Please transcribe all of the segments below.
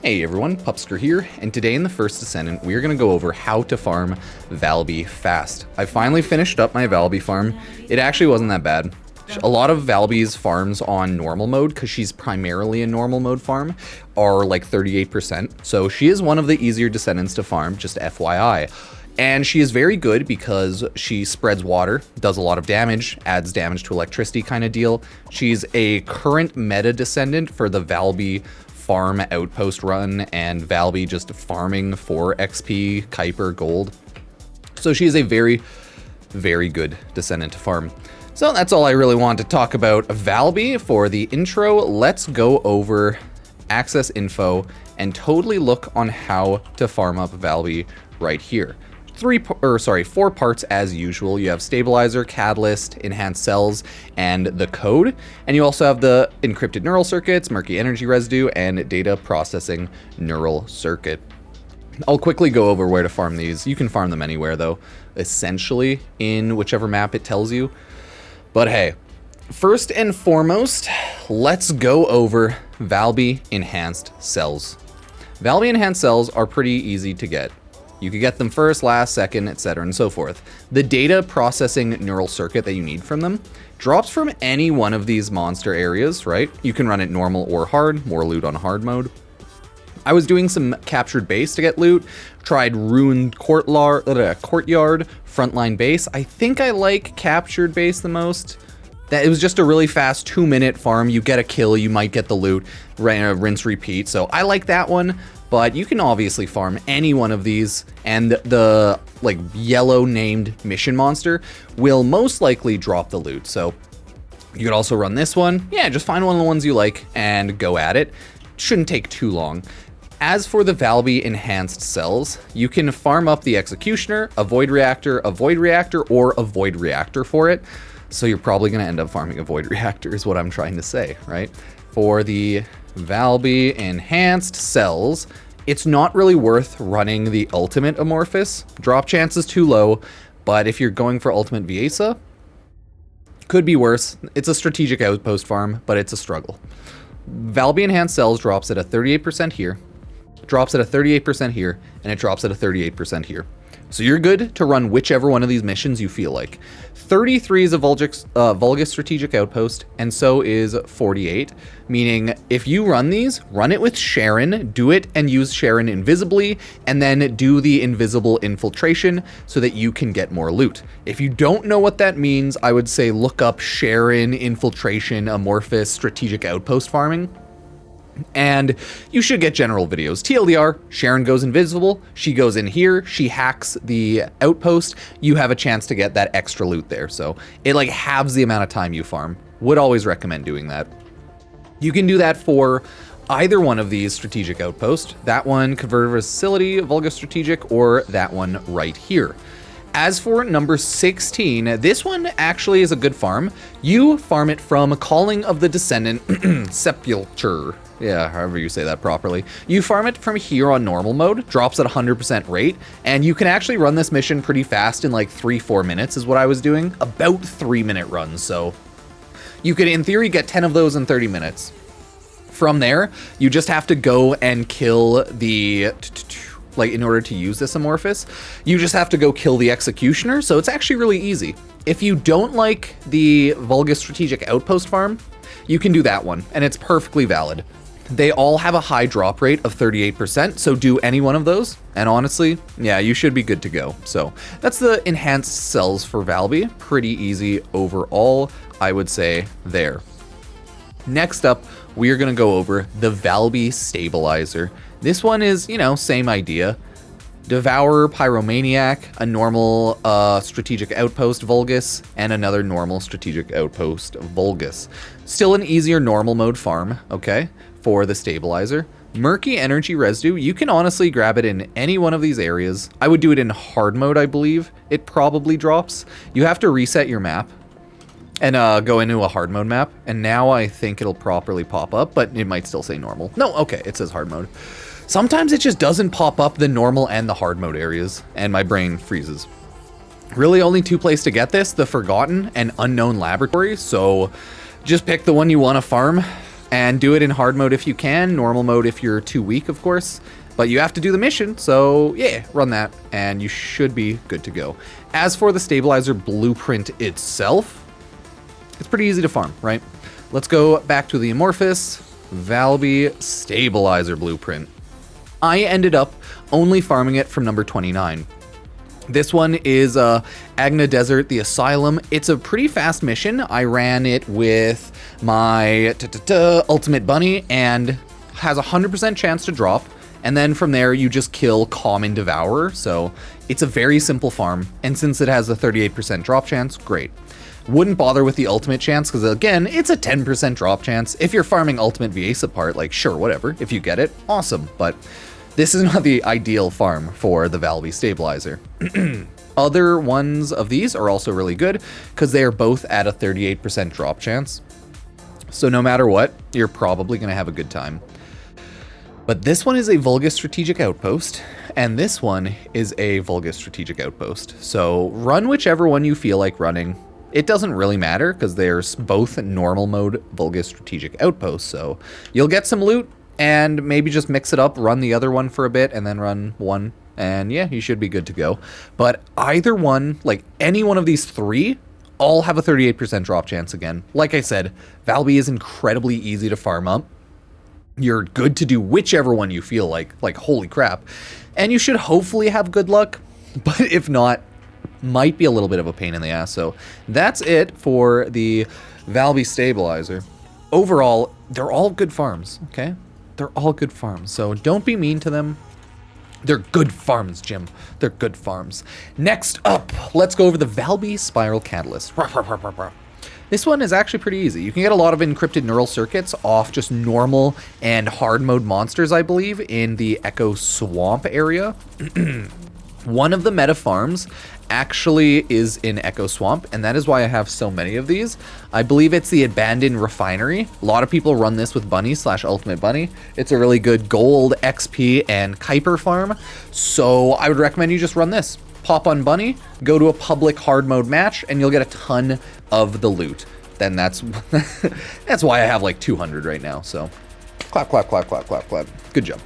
Hey everyone, Pupsker here, and today in the First Descendant, we are going to go over how to farm Valby fast. I finally finished up my Valby farm. It actually wasn't that bad. A lot of Valby's farms on normal mode, because she's primarily a normal mode farm, are like 38%. So she is one of the easier Descendants to farm, just FYI. And she is very good because she spreads water, does a lot of damage, adds damage to electricity kind of deal. She's a current meta Descendant for the Valby farm outpost run and Valby just farming for XP, Kuiper, gold. So she is a very, very good Descendant to farm. So that's all I really want to talk about Valby for the intro. Let's go over access info and totally look on how to farm up Valby right here. Four parts as usual. You have Stabilizer, Catalyst, Enhanced Cells, and the Code. And you also have the Encrypted Neural Circuits, Murky Energy Residue, and Data Processing Neural Circuit. I'll quickly go over where to farm these. You can farm them anywhere though, essentially in whichever map it tells you. But hey, first and foremost, let's go over Valby Enhanced Cells. Valby Enhanced Cells are pretty easy to get. You can get them first, last, second, etc. and so forth. The data processing neural circuit that you need from them drops from any one of these monster areas, right? You can run it normal or hard, more loot on hard mode. I was doing some captured base to get loot, tried ruined courtyard, frontline base. I think I like captured base the most. That it was just a really fast 2-minute farm. You get a kill, you might get the loot, rinse, repeat. So I like that one. But you can obviously farm any one of these, and the like yellow named mission monster will most likely drop the loot. So you could also run this one. Yeah, just find one of the ones you like and go at it. Shouldn't take too long. As for the Valby Enhanced Cells, you can farm up the Executioner, a Void Reactor, or a Void Reactor for it. So you're probably going to end up farming a Void Reactor is what I'm trying to say, right? For the Valby Enhanced Cells, it's not really worth running the Ultimate Amorphous. Drop chance is too low, but if you're going for Ultimate Viesa, could be worse. It's a strategic outpost farm, but it's a struggle. Valby Enhanced Cells drops at a 38% here, drops at a 38% here, and it drops at a 38% here. So you're good to run whichever one of these missions you feel like. 33 is a Vulgus Strategic Outpost, and so is 48. Meaning, if you run these, run it with Sharon, do it and use Sharon invisibly, and then do the invisible infiltration so that you can get more loot. If you don't know what that means, I would say look up Sharon, Infiltration, Amorphous, Strategic Outpost farming. And you should get general videos. TLDR, Sharon goes invisible, she goes in here, she hacks the outpost, you have a chance to get that extra loot there. So it like halves the amount of time you farm. Would always recommend doing that. You can do that for either one of these strategic outposts. That one, Converter Facility, Vulgus Strategic, or that one right here. As for number 16, this one actually is a good farm. You farm it from Calling of the Descendant, Sepulture. Yeah, however you say that properly. You farm it from here on normal mode, drops at 100% rate, and you can actually run this mission pretty fast in like 3-4 minutes is what I was doing. About 3-minute runs, so you could, in theory, get 10 of those in 30 minutes. From there, you just have to go and kill the... like in order to use this Amorphous, you just have to go kill the Executioner, so it's actually really easy. If you don't like the Vulgus Strategic Outpost farm, you can do that one, and it's perfectly valid. They all have a high drop rate of 38%, so do any one of those, and honestly, yeah, you should be good to go. So that's the Enhanced Cells for Valby. Pretty easy overall, I would say there. Next up, we are going to go over the Valby Stabilizer. This one is, you know, same idea. Devourer, Pyromaniac, a normal Strategic Outpost Vulgus, and another normal Strategic Outpost Vulgus. Still an easier normal mode farm, okay, for the Stabilizer. Murky Energy Residue, you can honestly grab it in any one of these areas. I would do it in hard mode, I believe. It probably drops. You have to reset your map and go into a hard mode map, and now I think it'll properly pop up, but it might still say normal. No, okay, it says hard mode. Sometimes it just doesn't pop up the normal and the hard mode areas, and my brain freezes. Really only two places to get this, the Forgotten and Unknown Laboratory, so just pick the one you want to farm. And do it in hard mode if you can, normal mode if you're too weak, of course. But you have to do the mission, so yeah, run that, and you should be good to go. As for the stabilizer blueprint itself, it's pretty easy to farm, right? Let's go back to the amorphous Valby Stabilizer blueprint. I ended up only farming it from number 29. This one is Agna Desert, the Asylum. It's a pretty fast mission. I ran it with my Ultimate Bunny and has a 100% chance to drop. And then from there, you just kill Common Devourer. So it's a very simple farm. And since it has a 38% drop chance, great. Wouldn't bother with the ultimate chance because, again, it's a 10% drop chance. If you're farming Ultimate VA part, like, sure, whatever. If you get it, awesome. But this is not the ideal farm for the Valby Stabilizer. Other ones of these are also really good because they are both at a 38% drop chance. So no matter what, you're probably going to have a good time. But this one is a Vulgus Strategic Outpost, and this one is a Vulgus Strategic Outpost. So run whichever one you feel like running. It doesn't really matter because there's both normal mode Vulgus Strategic Outposts. So you'll get some loot and maybe just mix it up, run the other one for a bit and then run one. And yeah, you should be good to go. But either one, like any one of these three, all have a 38% drop chance again. Like I said, Valby is incredibly easy to farm up. You're good to do whichever one you feel like holy crap. And you should hopefully have good luck, but if not, might be a little bit of a pain in the ass. So that's it for the Valby Stabilizer. Overall, they're all good farms, okay? They're all good farms, so don't be mean to them. They're good farms, Jim. They're good farms. Next up, let's go over the Valby Spiral Catalyst. This one is actually pretty easy. You can get a lot of encrypted neural circuits off just normal and hard mode monsters, I believe, in the Echo Swamp area. One of the meta farms actually is in Echo Swamp, and that is why I have so many of these. I believe it's the Abandoned Refinery. A lot of people run this with Bunny / Ultimate Bunny. It's a really good gold, XP, and Kuiper farm, so I would recommend you just run this. Pop on Bunny, go to a public hard mode match, and you'll get a ton of the loot. Then that's that's why I have like 200 right now, so clap, clap, clap, clap, clap, clap. Good job.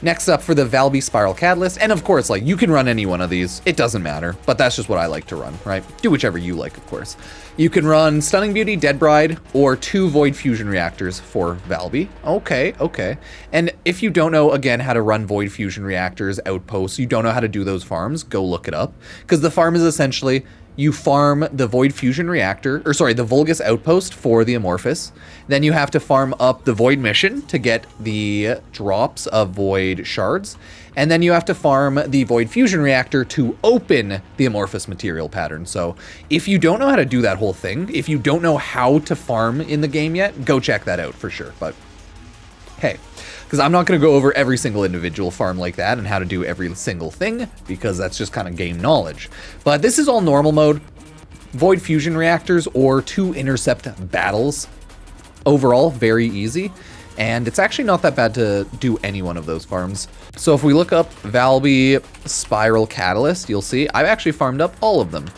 Next up for the Valby Spiral Catalyst, and of course, like, you can run any one of these. It doesn't matter, but that's just what I like to run, right? Do whichever you like, of course. You can run Stunning Beauty, Dead Bride, or 2 Void Fusion Reactors for Valby. Okay, okay. And if you don't know, again, how to run Void Fusion Reactors, Outposts, you don't know how to do those farms, go look it up. Because the farm is essentially, you farm the Void Fusion Reactor, or sorry, the Vulgus Outpost for the Amorphous. Then you have to farm up the Void Mission to get the drops of Void Shards. And then you have to farm the Void Fusion Reactor to open the Amorphous material pattern. So if you don't know how to do that whole thing, if you don't know how to farm in the game yet, go check that out for sure. But hey, because I'm not going to go over every single individual farm like that and how to do every single thing, because that's just kind of game knowledge. But this is all normal mode, Void Fusion Reactors, or 2 Intercept Battles. Overall, very easy, and it's actually not that bad to do any one of those farms. So if we look up Valby Spiral Catalyst, you'll see I've actually farmed up all of them.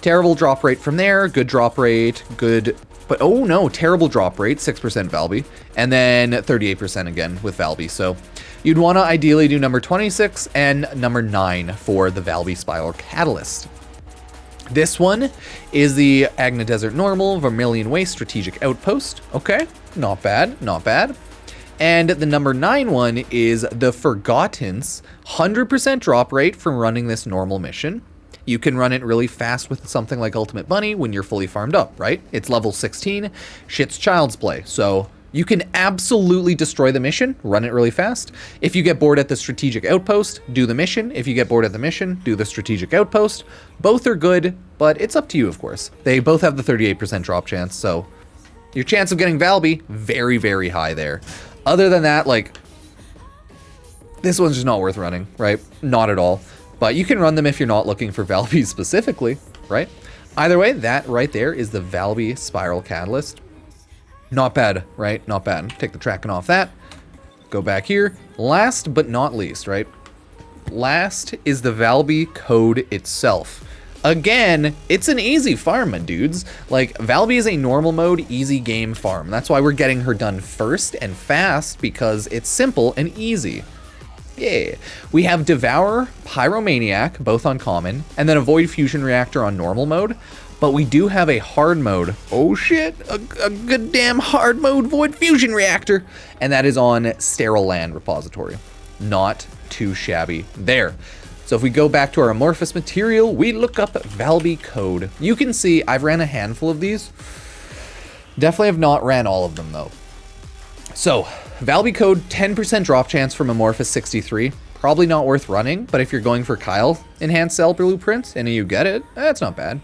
Terrible drop rate from there, good drop rate, good... But oh no, terrible drop rate, 6% Valby, and then 38% again with Valby. So you'd want to ideally do number 26 and number 9 for the Valby Spiral Catalyst. This one is the Agna Desert Normal Vermilion Waste Strategic Outpost. Okay, not bad, not bad. And the number 9 one is the Forgotten's 100% drop rate from running this normal mission. You can run it really fast with something like Ultimate Bunny when you're fully farmed up, right? It's level 16, shit's child's play. So you can absolutely destroy the mission, run it really fast. If you get bored at the Strategic Outpost, do the mission. If you get bored at the mission, do the Strategic Outpost. Both are good, but it's up to you, of course. They both have the 38% drop chance, so your chance of getting Valby, very, very high there. Other than that, like, this one's just not worth running, right? Not at all. But you can run them if you're not looking for Valby specifically, right? Either way, that right there is the Valby Spiral Catalyst. Not bad, right? Not bad. Take the tracking off that. Go back here. Last but not least, right? Last is the Valby Code itself. Again, it's an easy farm, my dudes. Like, Valby is a normal mode, easy game farm. That's why we're getting her done first and fast, because it's simple and easy. Yeah. We have Devour, Pyromaniac, both on common, and then a Void Fusion Reactor on normal mode. But we do have a hard mode. Oh shit, a good damn hard mode Void Fusion Reactor. And that is on Sterile Land Repository. Not too shabby there. So if we go back to our amorphous material, we look up Valby Code. You can see I've ran a handful of these. Definitely have not ran all of them though. So Valby Code, 10% drop chance from amorphous 63. Probably not worth running, but if you're going for Kyle enhanced cell blueprint and you get it, that's not bad.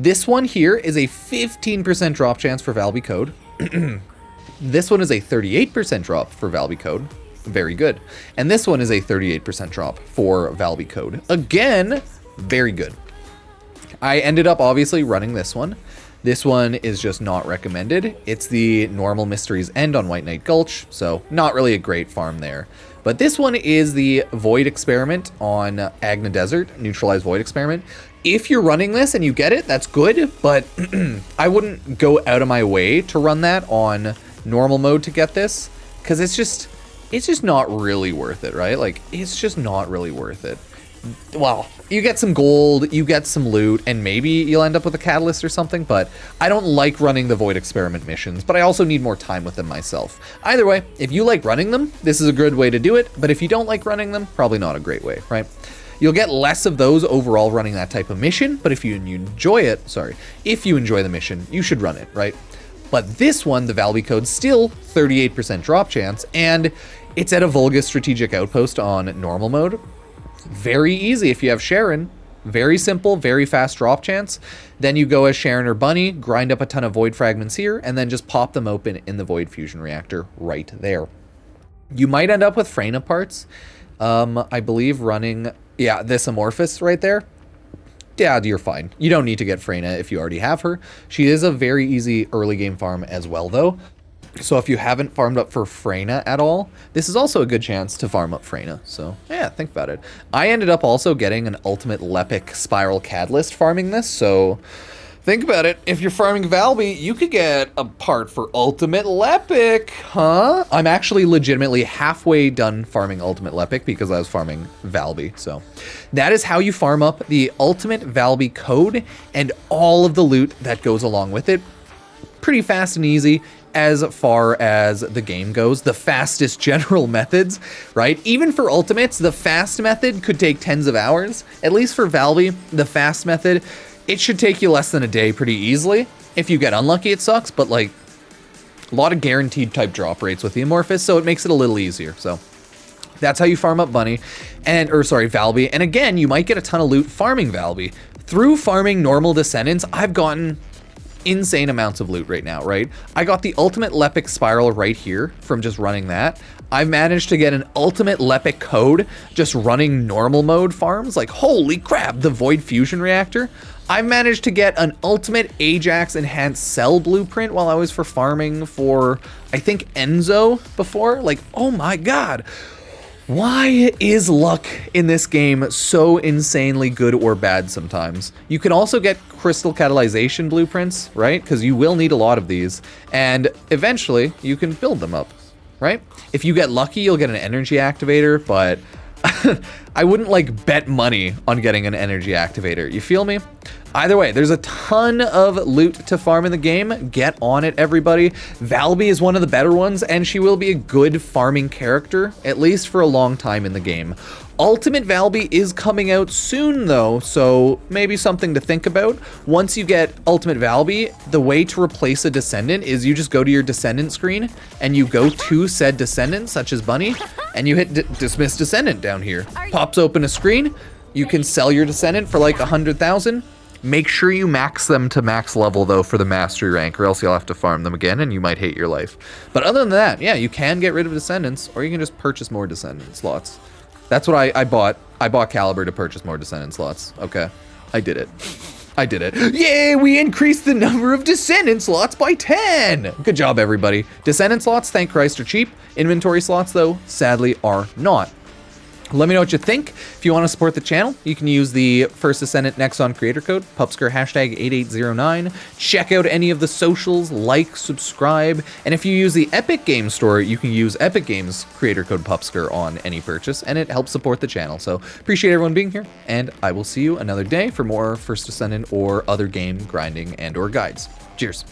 This one here is a 15% drop chance for Valby Code. This one is a 38% drop for Valby Code. Very good. And this one is a 38% drop for Valby Code. Again, very good. I ended up obviously running this one. This one is just not recommended. It's the normal Mystery's End on White Knight Gulch, so not really a great farm there. But this one is the Void Experiment on Agna Desert, Neutralized Void Experiment. If you're running this and you get it, that's good, but I wouldn't go out of my way to run that on normal mode to get this, because it's just not really worth it, right? Like, it's just not really worth it. Well, you get some gold, you get some loot, and maybe you'll end up with a catalyst or something, but I don't like running the Void Experiment missions, but I also need more time with them myself. Either way, if you like running them, this is a good way to do it, but if you don't like running them, probably not a great way, right? You'll get less of those overall running that type of mission, but if you enjoy it, if you enjoy the mission, you should run it, right? But this one, the Valby Code, still 38% drop chance, and it's at a Vulgus Strategic Outpost on normal mode. Very easy if you have Sharon. Very simple, very fast drop chance. Then you go as Sharon or Bunny, grind up a ton of Void Fragments here, and then just pop them open in the Void Fusion Reactor right there. You might end up with Freyna parts. I believe running, yeah, this Amorphous right there. Yeah, you're fine. You don't need to get Freyna if you already have her. She is a very easy early game farm as well, though. So if you haven't farmed up for Freyna at all, this is also a good chance to farm up Freyna. So yeah, think about it. I ended up also getting an Ultimate Lepic Spiral Catalyst farming this, so think about it. If you're farming Valby, you could get a part for Ultimate Lepic, huh? I'm actually legitimately halfway done farming Ultimate Lepic because I was farming Valby. So that is how you farm up the Ultimate Valby Code and all of the loot that goes along with it. Pretty fast and easy as far as the game goes. The fastest general methods, right? Even for ultimates, the fast method could take tens of hours. At least for Valby, the fast method, it should take you less than a day pretty easily. If you get unlucky, it sucks, but like a lot of guaranteed type drop rates with the Amorphous, so it makes it a little easier. So that's how you farm up Bunny, Valby. And again, you might get a ton of loot farming Valby. Through farming normal Descendants, I've gotten insane amounts of loot right now, right? I got the Ultimate Lepic Spiral right here from just running that. I've managed to get an Ultimate Lepic Code just running normal mode farms. Like, holy crap, the Void Fusion Reactor. I've managed to get an Ultimate Ajax Enhanced Cell Blueprint while I was for farming for, I think, Enzo before. Like, oh my god. Why is luck in this game so insanely good or bad sometimes? You can also get crystal catalyzation blueprints, right? Because you will need a lot of these, and eventually you can build them up, right? If you get lucky, you'll get an energy activator, but I wouldn't like bet money on getting an energy activator. You feel me? Either way, there's a ton of loot to farm in the game. Get on it, everybody. Valby is one of the better ones, and she will be a good farming character, at least for a long time in the game. Ultimate Valby is coming out soon, though, so maybe something to think about. Once you get Ultimate Valby, the way to replace a Descendant is you just go to your Descendant screen, and you go to said Descendant, such as Bunny, and you hit Dismiss Descendant down here. Pops open a screen. You can sell your Descendant for like 100,000. Make sure you max them to max level, though, for the mastery rank, or else you'll have to farm them again, and you might hate your life. But other than that, yeah, you can get rid of Descendants, or you can just purchase more Descendant slots. That's what I bought. I bought Caliber to purchase more Descendant slots. Okay, I did it. I did it. Yay, we increased the number of Descendant slots by 10! Good job, everybody. Descendant slots, thank Christ, are cheap. Inventory slots, though, sadly, are not. Let me know what you think. If you want to support the channel, you can use the First Descendant Nexon creator code, Pupsker hashtag 8809. Check out any of the socials, like, subscribe, and if you use the Epic Games Store, you can use Epic Games creator code Pupsker on any purchase, and it helps support the channel. So appreciate everyone being here, and I will see you another day for more First Descendant or other game grinding and or guides. Cheers.